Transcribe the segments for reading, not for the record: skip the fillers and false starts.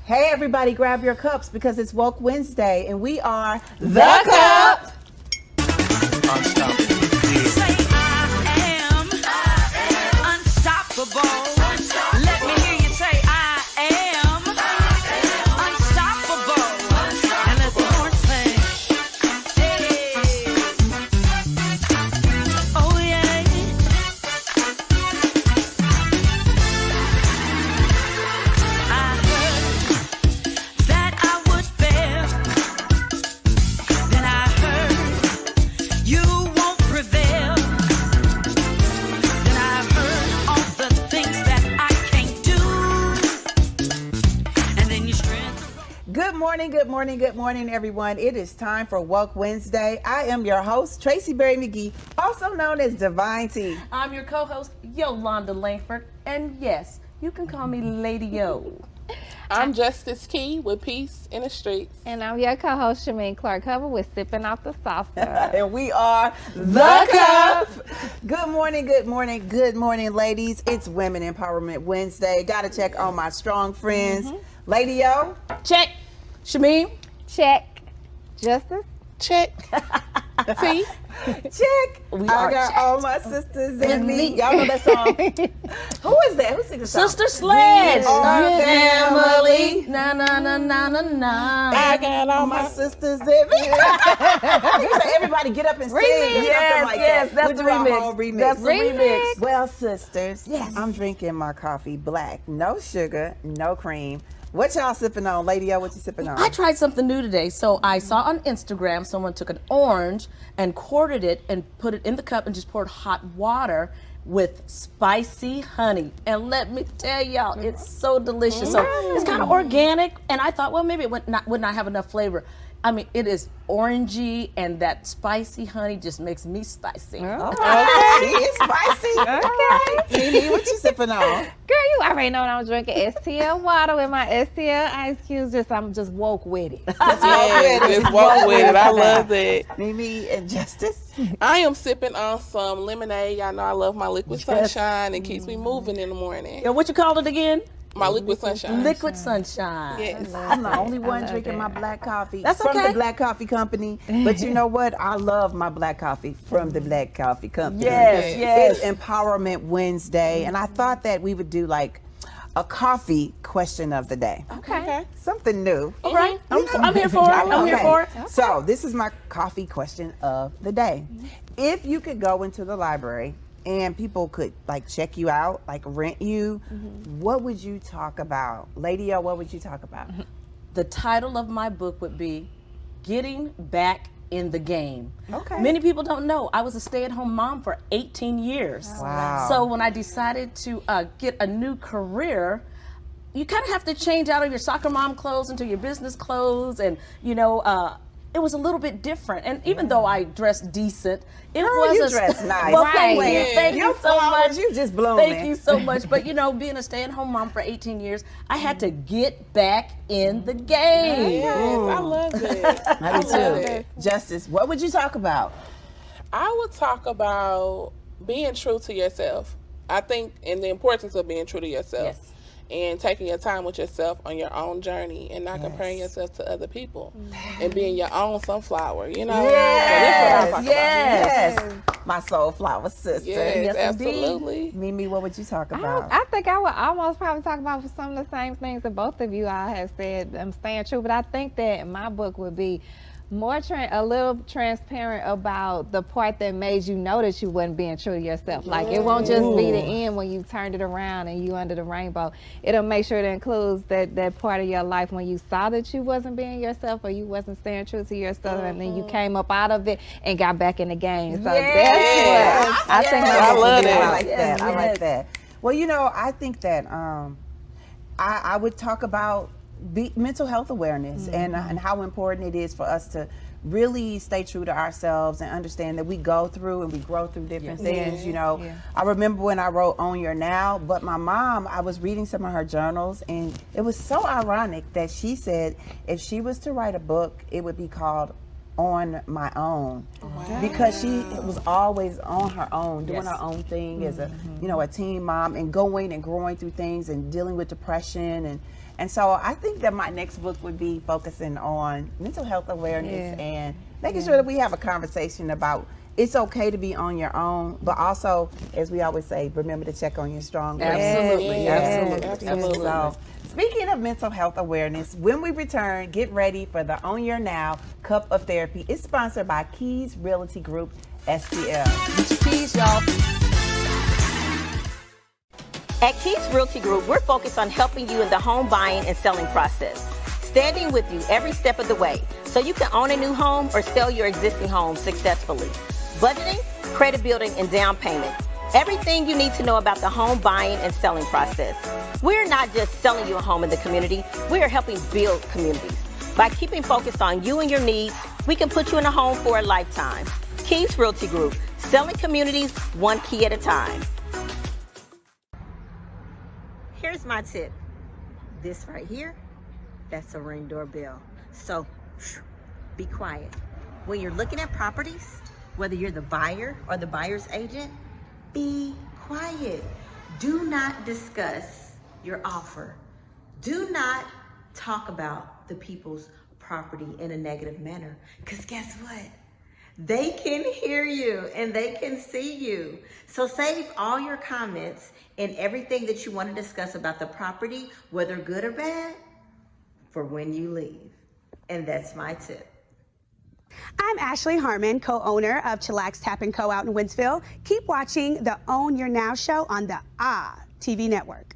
Hey everybody, grab your cups because it's Woke Wednesday and we are The Cup. Unstoppable. Say I am unstoppable. Let me hear you say I am unstoppable. And let the horn sing. Hey. Oh yeah. I heard that I would fail. Then I heard you won't prevail. Then I've heard all the things that I can't do. And then you strength. Good morning, good morning, good morning everyone. It is time for Woke Wednesday. I am your host, Tracy Berry McGee, also known as Divine T. I'm your co-host, Yolanda Langford, and yes, you can call me Lady Yo. I'm Justice Key with Peace in the Streets. And I'm your co-host, Shameen Clark-Hubbard with Sipping Off the Saucer. And we are The Cup. Good morning, good morning, good morning, ladies. It's Women Empowerment Wednesday. Gotta check on my strong friends. Lady Yo. Check. Shameen. Check. Justice. Check. See? Check. We I are got checked. all my sisters in me. Y'all know that song? Who is that? Who sings the song? Sister Sledge. We are family. Na na na na na na. I got all my sisters in me. I think so everybody get up and sing. Remix. Or Yes, something like yes, that. that's We the do our remix. whole remix. That's the remix. Well, sisters, I'm drinking my coffee black. No sugar, no cream. What y'all sipping on? Lady O, what you sipping on? I tried something new today. So I saw on Instagram someone took an orange and quartered it and put it in the cup and just poured hot water with spicy honey. And let me tell y'all, it's so delicious. So it's kind of organic. And I thought, well, maybe it would not have enough flavor. I mean, it is orangey, and that spicy honey just makes me spicy. Okay, it's spicy. Okay. Mimi, what you sipping on? Girl, you already know I'm drinking STL water with my STL ice cubes. I'm just woke with it. Yes, just walk with it. I love that. Mimi and Justice. I am sipping on some lemonade. Y'all know I love my liquid sunshine. It keeps me moving in the morning. And what you called it again? My liquid sunshine. Liquid sunshine. Yes. I'm the only one drinking my black coffee That's from okay. the Black Coffee Company. But you know what? I love my black coffee from the Black Coffee Company. Yes, yes. It's Empowerment Wednesday, and I thought that we would do like a coffee question of the day. Okay. Something new. All right. I'm here for it. I'm here Okay. for it. So this is my coffee question of the day. If you could go into the library and people could like check you out, like rent you, what would you talk about? Lady O, what would you talk about? The title of my book would be Getting Back in the Game. Okay. Many people don't know I was a stay-at-home mom for 18 years. Wow. So when I decided to get a new career, you kind of have to change out of your soccer mom clothes into your business clothes, and it was a little bit different. And even though I dressed decent, it was you a dress nice. Well, Right. thank you. Thank Your you so flowers, much. you just blooming. Thank you so much. But being a stay-at-home mom for 18 years, I had to get back in the game. Yes, I love that. I do love too. it. Justice, what would you talk about? I would talk about being true to yourself. I think, and the importance of being true to yourself. Yes. And taking your time with yourself on your own journey and not comparing yourself to other people and being your own sunflower, Yes, So that's what I talk yes. My soul flower sister. Yes, indeed. absolutely. Mimi, what would you talk about? I think I would almost probably talk about some of the same things that both of you all have said. I'm staying true, but I think that my book would be more a little transparent about the part that made you know that you wasn't being true to yourself. Like it won't just be the end when you turned it around and you under the rainbow. It'll make sure it includes that part of your life when you saw that you wasn't being yourself or you wasn't staying true to yourself, and then you came up out of it and got back in the game. So that's what I think. I love Yeah, that. I like that. I like that. Well, I think that I would talk about mental health awareness and how important it is for us to really stay true to ourselves and understand that we go through and we grow through different things. I remember when I wrote On Your Now, but my mom, I was reading some of her journals, and it was so ironic that she said if she was to write a book, it would be called On My Own. Because she was always on her own, doing her own thing as a teen mom, and going and growing through things and dealing with depression And so I think that my next book would be focusing on mental health awareness and making sure that we have a conversation about it's okay to be on your own, but also, as we always say, remember to check on your strong friends. Absolutely, Absolutely. So, speaking of mental health awareness, when we return, get ready for the On Your Now Cup of Therapy. It's sponsored by Keys Realty Group, STL. Peace, y'all. At Keys Realty Group, we're focused on helping you in the home buying and selling process, standing with you every step of the way so you can own a new home or sell your existing home successfully. Budgeting, credit building, and down payment. Everything you need to know about the home buying and selling process. We're not just selling you a home in the community, we are helping build communities. By keeping focused on you and your needs, we can put you in a home for a lifetime. Keys Realty Group, selling communities one key at a time. Here's my tip. This right here, that's a Ring doorbell. So, be quiet. When you're looking at properties, whether you're the buyer or the buyer's agent, be quiet. Do not discuss your offer. Do not talk about the people's property in a negative manner. Because guess what? They can hear you and they can see you. So save all your comments and everything that you want to discuss about the property, whether good or bad, for when you leave. And that's my tip. I'm Ashley Harmon, co-owner of Chillax Tap & Co. out in Wentzville. Keep watching the Own Your Now show on the TV network.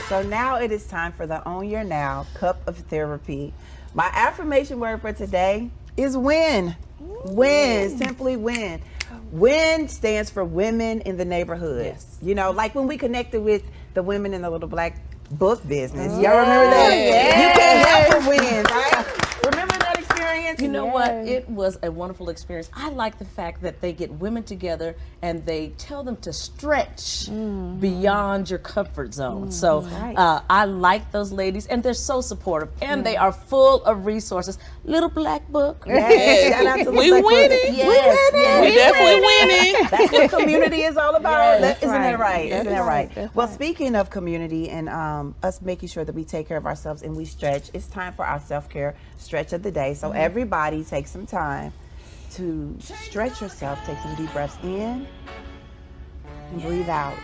So now it is time for the On Your Now Cup of Therapy. My affirmation word for today is win. Win, simply win. WIN stands for women in the neighborhood. Yes. You know, like when we connected with the women in the Little Black Book business. Y'all remember that? Yes. You can't help but win, right? Remember that experience? You know what? It was a wonderful experience. I like the fact that they get women together and they tell them to stretch beyond your comfort zone. So I like those ladies, and they're so supportive, and they are full of resources. Little Black Book. Yes. Shout out to the We Black Book. winning. Yes. We definitely winning. That's what community is all about. Yes. Isn't that right? That's Isn't that right? right. Well, speaking of community and us making sure that we take care of ourselves and we stretch, it's time for our self-care stretch of the day. So everybody take some time to stretch yourself. Take some deep breaths in and breathe out.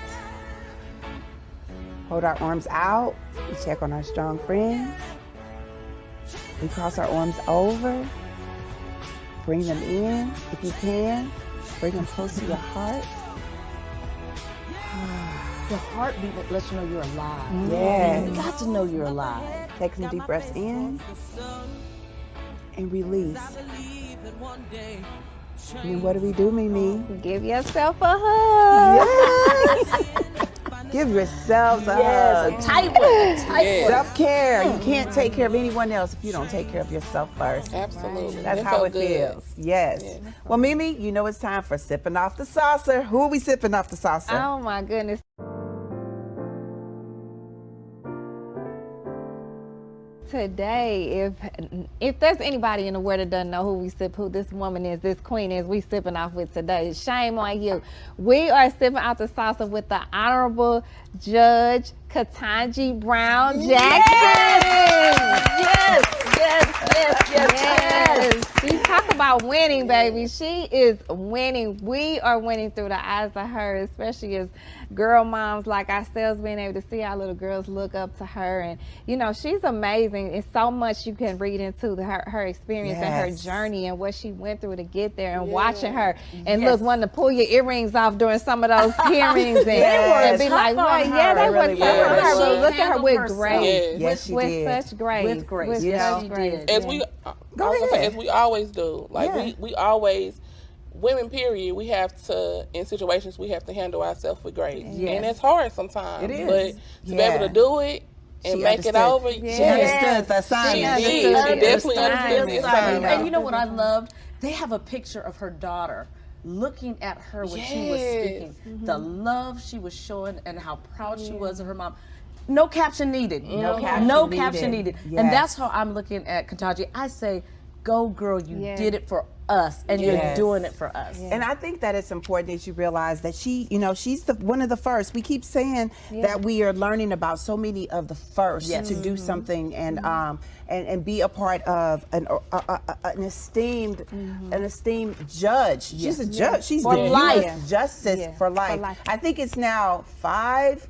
Hold our arms out. We check on our strong friends. We cross our arms over. Bring them in if you can. Bring them close to your heart. Your heartbeat lets you know you're alive. Yes. You got to know you're alive. Take some deep breaths in and release. And then what do we do, Mimi? Give yourself a hug. Yes. Give yourselves a Yes, hug. a tight one. Self-care. You can't take care of anyone else if you don't take care of yourself first. Absolutely. That's It how felt it good. feels. Yes. Well, Mimi, you know it's time for sipping off the saucer. Who are we sipping off the saucer? Oh my goodness. Today, if there's anybody in the world that doesn't know who this woman is, this queen is, we sipping off with today. Shame on you. We are sipping out the salsa with the Honorable Judge Ketanji Brown Jackson. Yes. She talk about winning, baby. She is winning. We are winning through the eyes of her, especially as girl moms like ourselves, being able to see our little girls look up to her. And, you know, she's amazing. It's so much you can read into her experience and her journey and what she went through to get there, and watching her. And look, wanting to pull your earrings off during some of those hearings and be like, well, they were tough on her. But look at her with grace. Yes, she with did. such grace. With grace. With Yes, such she grace. did. As we, as we always do. Like we always, women period, we have to, in situations, we have to handle ourselves with grace. And it's hard sometimes. It is. But to be able to do it and make it over. She understood the assignment. She definitely understood the assignment. And you know what I loved? They have a picture of her daughter looking at her when she was speaking. The love she was showing and how proud she was of her mom. No caption needed. No caption needed. And that's how I'm looking at Ketanji. I say, go girl, you Yeah. did it for us, and you're Yes. doing it for us. And I think that it's important that you realize that she, you know, she's one of the first. We keep saying that we are learning about so many of the first Yes. to do something and be a part of an esteemed judge. She's a judge. She's For the life. youth justice Yeah. for life. For life. I think it's now five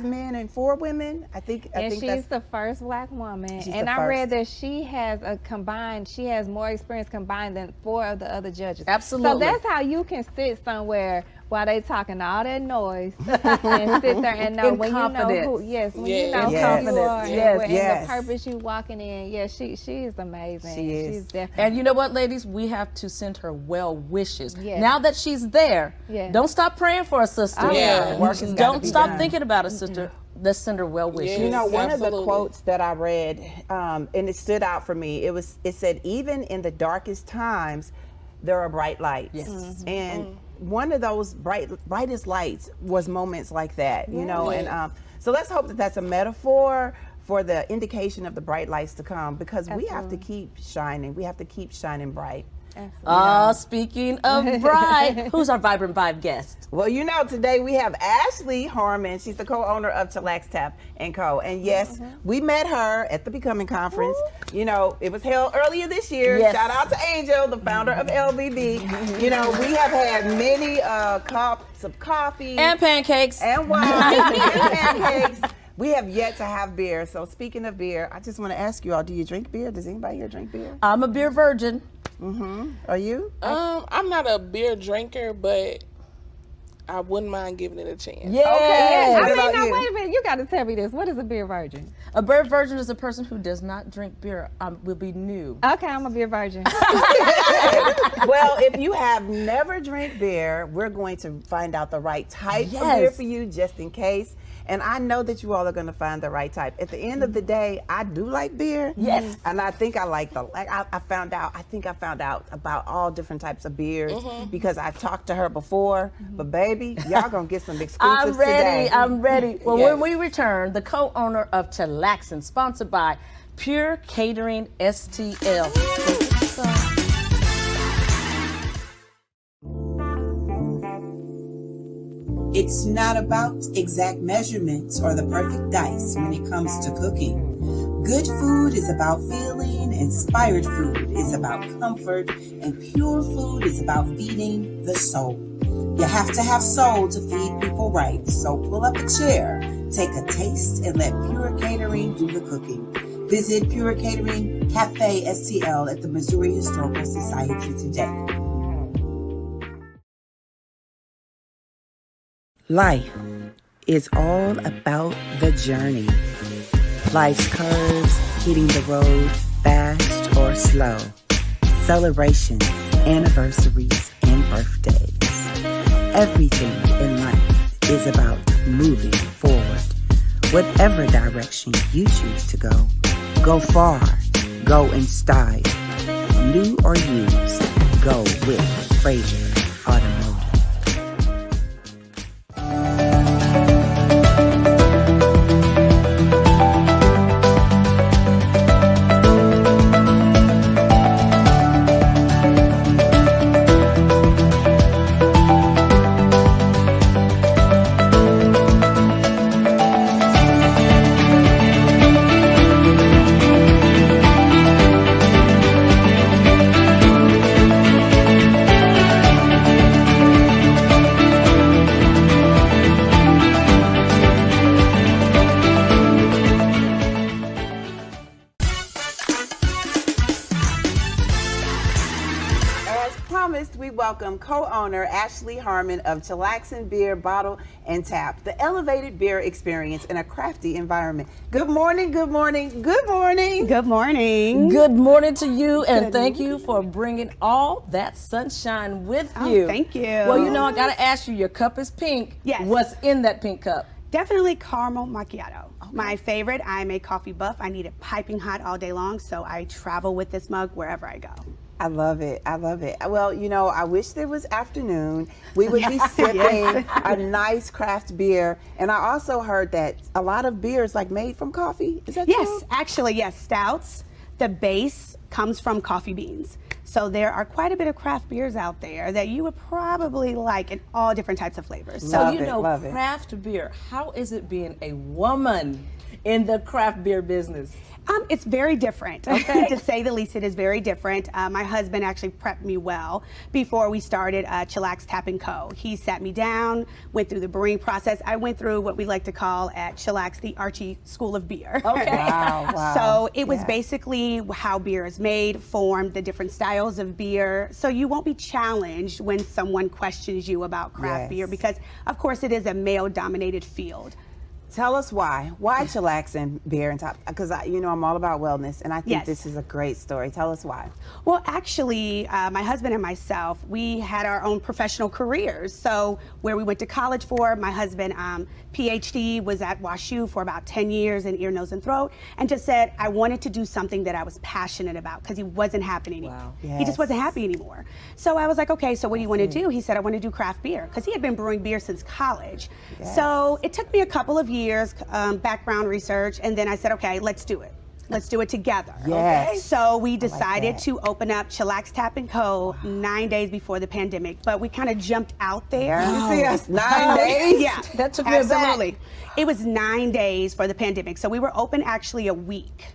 men and 4 women. I think And she's that's the first black woman. She's And the I read first. that she has more experience combined than 4 of the other judges. Absolutely. So that's how you can sit somewhere while they talking all that noise and sit there and know In when you know confidence. who, yes, when Yes. you know Yes. who you are Yes. and Yes. the purpose you walking in. Yeah, she is amazing. She is. She's definitely. And you know what, ladies? We have to send her well wishes. Yes. Now that she's there, Yes. don't stop praying for a sister. Oh, yeah. Work has gotta Don't be stop done. thinking about a sister. Let's send her well wishes. You know, one of the Absolutely. quotes that I read, and it stood out for me. It said, "Even in the darkest times, there are bright lights." Yes. And one of those brightest lights was moments like that. You know, Yes. and so let's hope that that's a metaphor for the indication of the bright lights to come, because we have to keep shining. We have to keep shining bright. Speaking of bright, who's our Vibrant Vibe guest? Well, you know, today we have Ashley Harmon. She's the co-owner of Chillax Tap & Co. And yes, we met her at the Becoming Conference. You know, it was held earlier this year. Yes. Shout out to Angel, the founder of LBB. You know, we have had many cups of coffee And pancakes. and wine and pancakes. We have yet to have beer. So speaking of beer, I just want to ask you all, do you drink beer? Does anybody here drink beer? I'm a beer virgin. Are you? I'm not a beer drinker, but I wouldn't mind giving it a chance. Yeah. Okay. I What mean, about now you? wait a minute. You got to tell me this. What is a beer virgin? A beer virgin is a person who does not drink beer. Will be new. Okay, I'm a beer virgin. Well, if you have never drank beer, we're going to find out the right type of beer Yes. for you, just in case. And I know that you all are going to find the right type. At the end of the day, I do like beer. Yes. And I think I like I found out about all different types of beers because I talked to her before. But baby, y'all going to get some exclusives I'm ready. today. I'm ready. Well, Yes. when we return, the co-owner of Chillaxin, sponsored by Pure Catering STL. It's not about exact measurements or the perfect dice when it comes to cooking. Good food is about feeling, inspired food is about comfort, and pure food is about feeding the soul. You have to have soul to feed people right, so pull up a chair, take a taste, and let Pure Catering do the cooking. Visit Pure Catering Cafe STL at the Missouri Historical Society today. Life is all about the journey. Life's curves, hitting the road fast or slow. Celebrations, anniversaries, and birthdays. Everything in life is about moving forward. Whatever direction you choose to go far, go in style. New or used, go with Fraser Automotive. As promised, we welcome co-owner Ashley Harmon of Chillaxin Beer Bottle and Tap, the elevated beer experience in a crafty environment. Good morning, good morning, good morning. Good morning. Good morning to you, and thank you for bringing all that sunshine with you. Thank you. Well, you know, I got to ask you, your cup is pink. Yes. What's in that pink cup? Definitely caramel macchiato. My favorite. I'm a coffee buff. I need it piping hot all day long, so I travel with this mug wherever I go. I love it. I love it. Well, you know, I wish there was afternoon. We would be sipping a nice craft beer. And I also heard that a lot of beer is like made from coffee. Is that Yes, true? actually, yes. Stouts. The base comes from coffee beans. So there are quite a bit of craft beers out there that you would probably like in all different types of flavors. So Love you it, know, love it. craft beer, how is it being a woman in the craft beer business? It's very different, Okay. to say the least. It is very different. My husband actually prepped me well before we started Chillax Tap & Co. He sat me down, went through the brewing process. I went through what we like to call at Chillax the Archie School of Beer. Okay. Wow. So it was Yeah. basically how beer is made, formed, the different styles of beer. So you won't be challenged when someone questions you about craft Yes. beer because, of course, it is a male-dominated field. Tell us why. Why chillax and beer and top? Because I'm all about wellness, and I think Yes. this is a great story. Tell us why. Well, actually, my husband and myself, we had our own professional careers. So where we went to college for, my husband, PhD, was at WashU for about 10 years in ear, nose, and throat, and just said, I wanted to do something that I was passionate about because he wasn't happy anymore. Wow. He Yes. just wasn't happy anymore. So I was like, okay, so what do you want to do? He said, I want to do craft beer because he had been brewing beer since college. Yes. So it took me a couple of years, background research, and then I said, okay, let's do it. Let's do it together. Yes. Okay? So we decided that. to open up Chillax Tap & Co. 9 days before the pandemic, but we kind of jumped out there. You see us 9 days? Yeah, That took me aback. absolutely. It was 9 days for the pandemic. So we were open actually a week.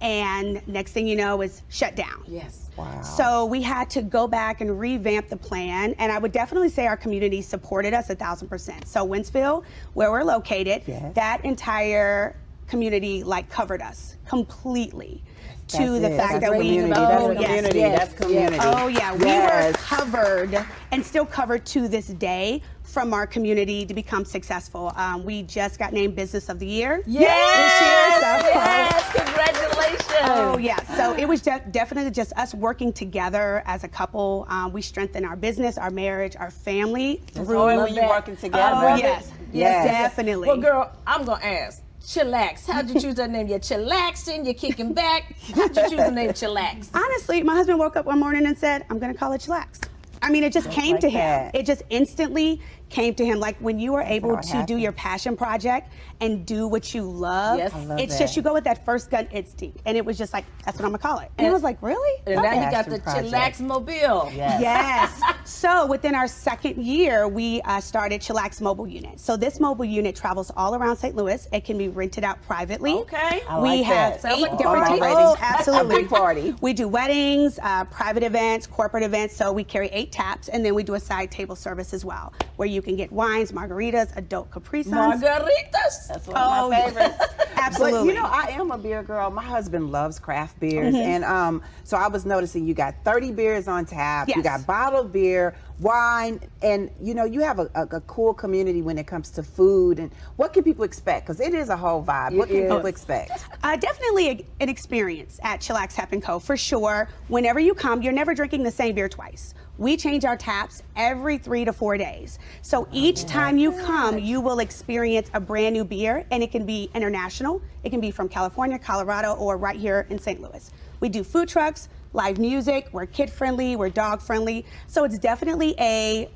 And next thing you know is shut down. Yes. Wow. So we had to go back and revamp the plan, and I would definitely say our community supported us 1,000%. So Wentzville, where we're located, Yes. that entire community covered us completely. To That's the it. fact That's that we community. oh, That's yes, community. yes, That's community. yes. Oh yeah, we were Yes. covered and still covered to this day from our community to become successful. We just got named Business of the Year this year. Yes, congratulations. Oh yeah, so it was definitely just us working together as a couple. We strengthened our business, our marriage, our family through. Joy love when you that. working together. Oh yes, Yes. definitely. Well, girl, I'm gonna ask. Chillax. How'd you choose that name? You're chillaxing, you're kicking back. How'd you choose the name Chillax? Honestly, my husband woke up one morning and said, I'm going to call it Chillax. I mean, it just came like to him. that. It just instantly came to him. Like when you are able how it to do your passion project and do what you love, Yes. I love it's that. just you go with that first gut instinct. And it was just like, that's what I'm going to call it. And I was like, really? And now you got Passion the project. Chillax Mobile. Yes. Yes. So within our second year, we started Chillax Mobile Unit. So this mobile unit travels all around St. Louis. It can be rented out privately. Okay. I We like have that. Sounds 8 like a different party. Oh, absolutely. A big party. We do weddings, private events, corporate events. So we carry 8 taps, and then we do a side table service as well, where you can get wines, margaritas, adult Capri Suns. Margaritas. That's one of my favorites. Absolutely. But I am a beer girl. My husband loves craft beers, Mm-hmm. and so I was noticing you got 30 beers on tap. You Yes. got bottled beer, wine, and you have a cool community when it comes to food. And what can people expect? Because it is a whole vibe. What can is. people expect? Definitely an experience at Chillax Tap & Co. for sure. Whenever you come, you're never drinking the same beer twice. We change our taps every 3 to 4 days. So each time you come, you will experience a brand new beer, and it can be international. It can be from California, Colorado, or right here in St. Louis. We do food trucks, live music, we're kid friendly, we're dog friendly. So it's definitely a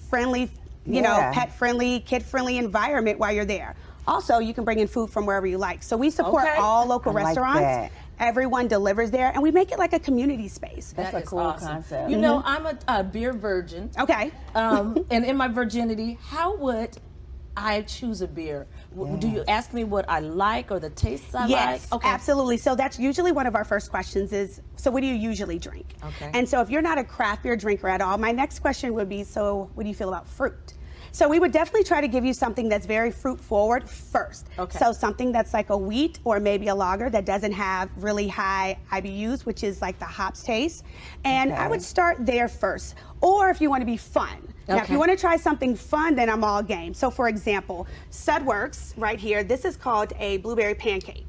friendly, Yeah. pet friendly, kid friendly environment while you're there. Also, you can bring in food from wherever you like. So we support Okay. all local I like restaurants. that. Everyone delivers there, and we make it like a community space. That's That a is cool awesome. concept. You know, I'm a beer virgin. Okay. And in my virginity, how would I choose a beer? Do you ask me what I like or the tastes I Yes, like? Okay. absolutely. So that's usually one of our first questions is, so what do you usually drink? Okay. And so if you're not a craft beer drinker at all, my next question would be, so what do you feel about fruit? So we would definitely try to give you something that's very fruit forward first. Okay. So something that's like a wheat or maybe a lager that doesn't have really high IBUs, which is like the hops taste. And I Okay. would start there first. Or if you want to be fun. Now, if Okay. you want to try something fun, then I'm all game. So for example, Sudworks right here, this is called a blueberry pancake.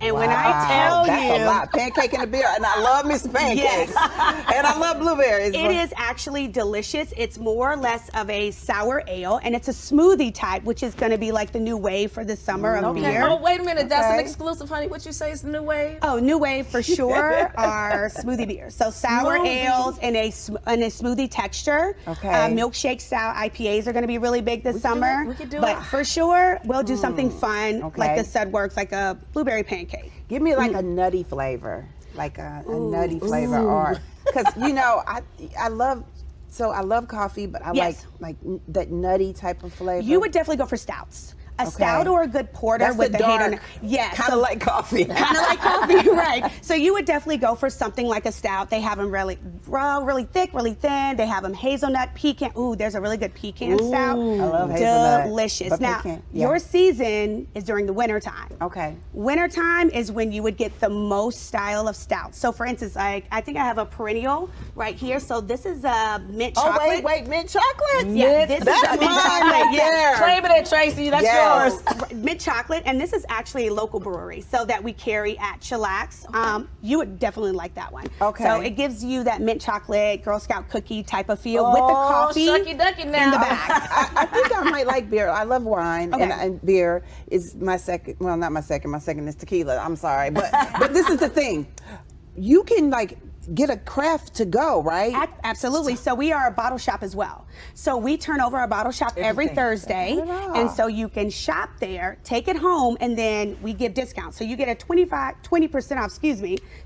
And when I Wow, tell that's you, a lot. Pancake and a beer, and I love me some pancakes. Yes. And I love blueberries. it is actually delicious. It's more or less of a sour ale, and it's a smoothie type, which is going to be like the new wave for the summer of Okay. beer. Oh, wait a minute. That's an Okay. exclusive, honey. What you say is the new wave? Oh, new wave for sure are smoothie beers. So sour Smoothie. ales in a smoothie texture. Okay. Milkshake style IPAs are going to be really big this could do summer. it. We could do but it. for sure, we'll do something fun Okay. like the Sudworks, like a blueberry pancake. Give me like a nutty flavor. like a nutty flavor, or because I love coffee, but I Yes. like that nutty type of flavor. You would definitely go for stouts. A stout or a good porter That's with the the dark, hazelnut. Yes. kind of like coffee. Kind of like coffee, right? So you would definitely go for something like a stout. They have them really raw, really thick, really thin. They have them hazelnut, pecan. Ooh, there's a really good pecan stout. I love hazelnut. Delicious. But Now, pecan, yeah. your season is during the winter time. Okay. Winter time is when you would get the most style of stouts. So for instance, I think I have a perennial right here. So this is a mint chocolate. Oh, wait, mint chocolate? Yeah, this is That's a mint mine chocolate. right Yeah. there. Claim it, Tracy. That's Yes. yours. Mint chocolate, and this is actually a local brewery, so that we carry at Chillax. You would definitely like that one. Okay. So it gives you that mint chocolate, Girl Scout cookie type of feel with the coffee shucky ducky now. in the back. I think I might like beer. I love wine, Okay. and beer is my second. Well, not my second. My second is tequila. I'm sorry, but this is the thing. You can like get a craft to go, right? Absolutely. So we are a bottle shop as well. So we turn over a bottle shop every Thursday, and so you can shop there, take it home, and then we give discounts. So you get a 20% off.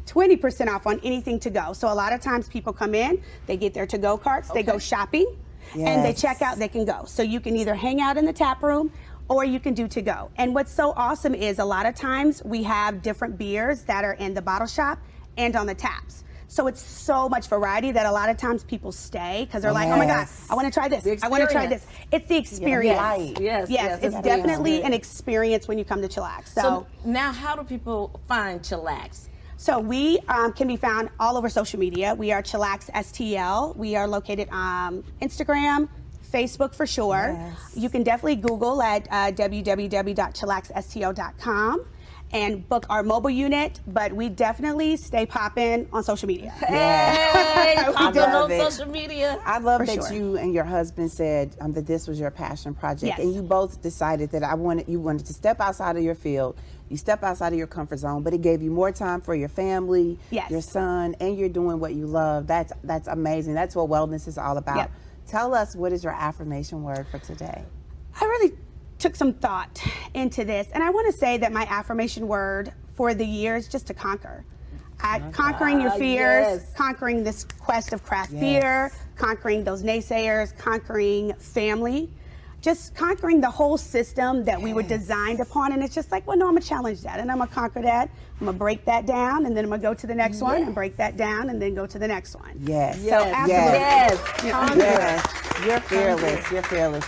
20% off on anything to go. So a lot of times people come in, they get their to-go carts, they go shopping, and they check out. They can go. So you can either hang out in the tap room, or you can do to go. And what's so awesome is a lot of times we have different beers that are in the bottle shop and on the taps. So it's so much variety that a lot of times people stay because they're like, oh my God, I want to try this. I want to try this. It's the experience. Yes, It's definitely an experience when you come to Chillax. So now, how do people find Chillax? So we can be found all over social media. We are ChillaxSTL. We are located on Instagram, Facebook for sure. Yes. You can definitely Google at www.chillaxstl.com and book our mobile unit, but we definitely stay popping on social media. Hey, I popping love on it. social media. I love For that sure. you and your husband said that this was your passion project, Yes. and you both decided that you wanted to step outside of your field. You step outside of your comfort zone, but it gave you more time for your family, Yes. your son, and you're doing what you love. That's amazing. That's what wellness is all about. Yep. Tell us, what is your affirmation word for today? I really took some thought into this, and I want to say that my affirmation word for the year is just to conquer. Conquering your fears, yes. conquering this quest of craft beer, conquering those naysayers, conquering family, just conquering the whole system that we were designed upon. And it's just like, well, no, I'm gonna challenge that, and I'm gonna conquer that. I'm gonna break that down, and then I'm gonna go to the next one, and break that down, and then go to the next one. Yes. So absolutely. Yes. Yes. You're fearless. You're fearless.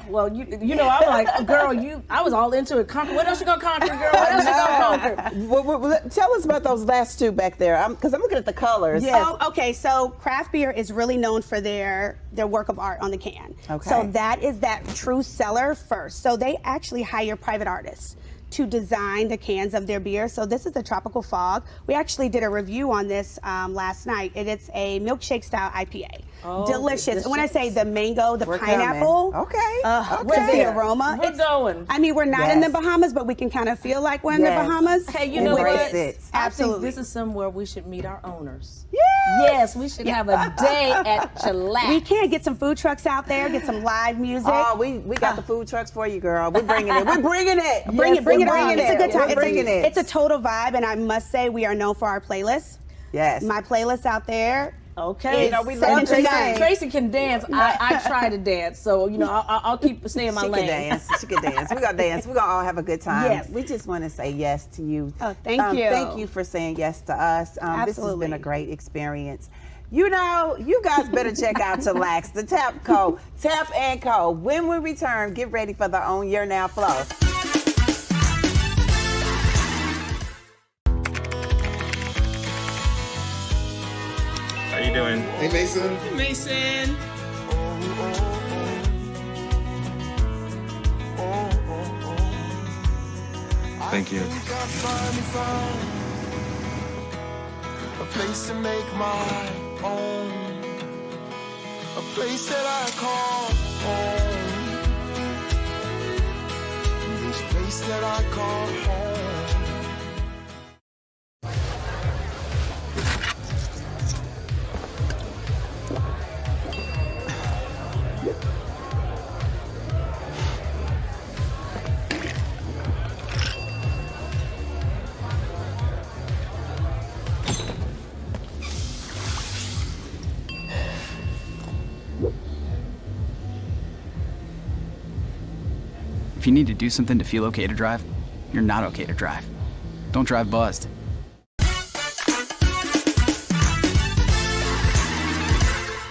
Well, you know, I'm like, girl, I was all into it. Conquer. What else you gonna conquer, girl? What else you gonna conquer? Well, tell us about those last two back there, because I'm looking at the colors. Oh, okay. So craft beer is really known for their work of art on the can. Okay. So that is that true seller first. So they actually hire private artists to design the cans of their beer. So this is the Tropical Fog. We actually did a review on this last night, and it's a milkshake style IPA. Delicious. And when I say the mango, the pineapple, Okay. with the aroma, We're going. I mean, we're not in the Yes. Bahamas, but we can kind of feel like we're in the Yes. Bahamas. Hey, you know Embrace what? it. I Absolutely. think this is somewhere we should meet our owners. Yes. Yes, we should have a day at Chillax. We can get some food trucks out there, get some live music. Oh, we got the food trucks for you, girl. We're bringing it. We're bringing it. Bring it we're on. bringing It's a good time. We're bringing it. It's a total vibe, and I must say we are known for our playlists. Yes. My playlist out there. Okay, You know, we second love to Tracy. none. Tracy can dance. I try to dance, so you know I'll keep staying in my She lane. can dance. She can dance. We're going to dance. We're going to all have a good time. Yes. We just want to say yes to you. Oh, thank you. Thank you for saying yes to us. This has Absolutely. been a great experience. You know, you guys better check out Chillax, the Tap Co. Tap and Co. When we return, get ready for the own Your Now flow. How you doing? Hey, Mason. Mason. Thank you. A place to make my own. A place that I call home. This place that I call home. If you need to do something to feel okay to drive, you're not okay to drive. Don't drive buzzed.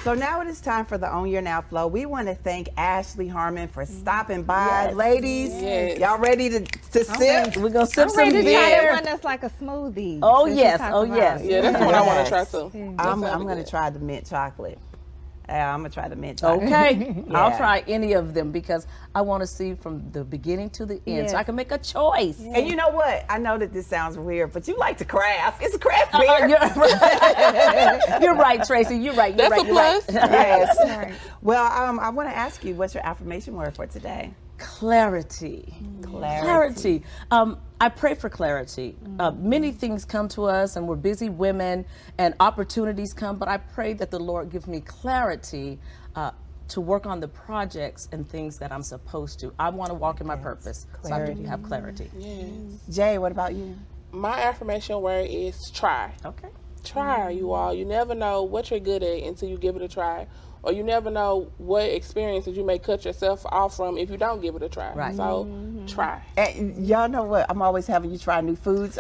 So now it is time for the Own Your Now flow. We want to thank Ashley Harmon for stopping by. Ladies, y'all ready to sip? We're going to sip I'm some ready to try that beer. one that's like a smoothie. Oh, that you yes. talked Oh, about. yes. Yeah, that's what I want to try too. I'm going to try the mint chocolate. I'm going to try the mint chocolate. Okay. I'll Yeah. try any of them because I want to see from the beginning to the end so I can make a choice. And you know what? I know that this sounds weird, but you like to craft. It's a craft beer. You're right, Tracy. You're right. You're That's right. a You're plus. right. Yes. Well, I want to ask you, what's your affirmation word for today? Clarity. Clarity. I pray for clarity. Many things come to us, and we're busy women, and opportunities come, but I pray that the Lord give me clarity to work on the projects and things that I'm supposed to. I want to walk in my purpose, so I need to have clarity. Jay, what about you? My affirmation word is try. Okay. Try, you all. You never know what you're good at until you give it a try. Or you never know what experiences you may cut yourself off from if you don't give it a try. Right. So try. And y'all know what? I'm always having you try new foods.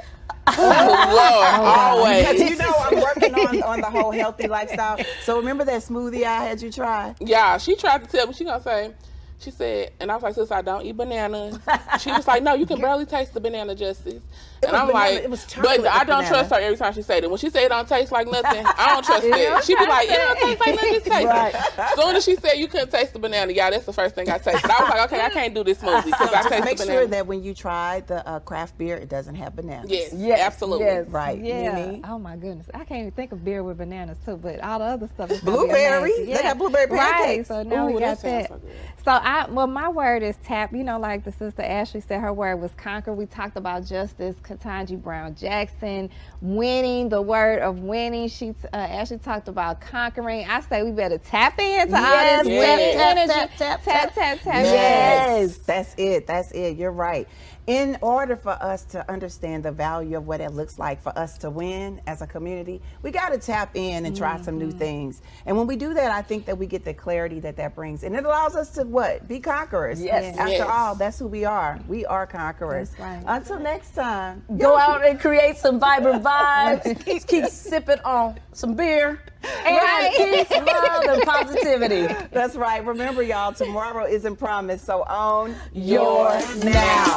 Lord, always. Because you know I'm working on the whole healthy lifestyle. So remember that smoothie I had you try? Yeah, she tried to tell me, she said, and I was like, sis, I don't eat bananas. She was like, no, you can barely taste the banana, Justice. And I'm like, but I don't trust her every time she say that. When she say it don't taste like nothing, I don't trust it. She be like, it don't taste like nothing, just taste it. As soon as she said you couldn't taste the banana, y'all, that's the first thing I tasted. I was like, okay, I can't do this smoothie because I taste Make the sure banana. that when you try the craft beer, it doesn't have bananas. Yes, absolutely. Yes. Right. Yeah. Mimi? Oh my goodness. I can't even think of beer with bananas too, but all the other stuff is Blueberry. amazing. They got blueberry pancakes. Right. So now Ooh, we got that sounds that. so good. So my word is tap. You know, like the sister Ashley said, her word was conquer. We talked about Justice Ketanji Brown Jackson winning, the word of winning. Ashley talked about conquering. I say we better tap into all this energy. Tap. Yes, that's it. That's it. You're right. In order for us to understand the value of what it looks like for us to win as a community, we got to tap in and try some new things. And when we do that, I think that we get the clarity that brings. And it allows us to what? Be conquerors. Yes. After all, that's who we are. We are conquerors. That's right. Until next time. Go out and create some vibrant vibes. Keep sipping on some beer. And peace, love, and positivity. That's right. Remember, y'all, tomorrow isn't promised. So own your now.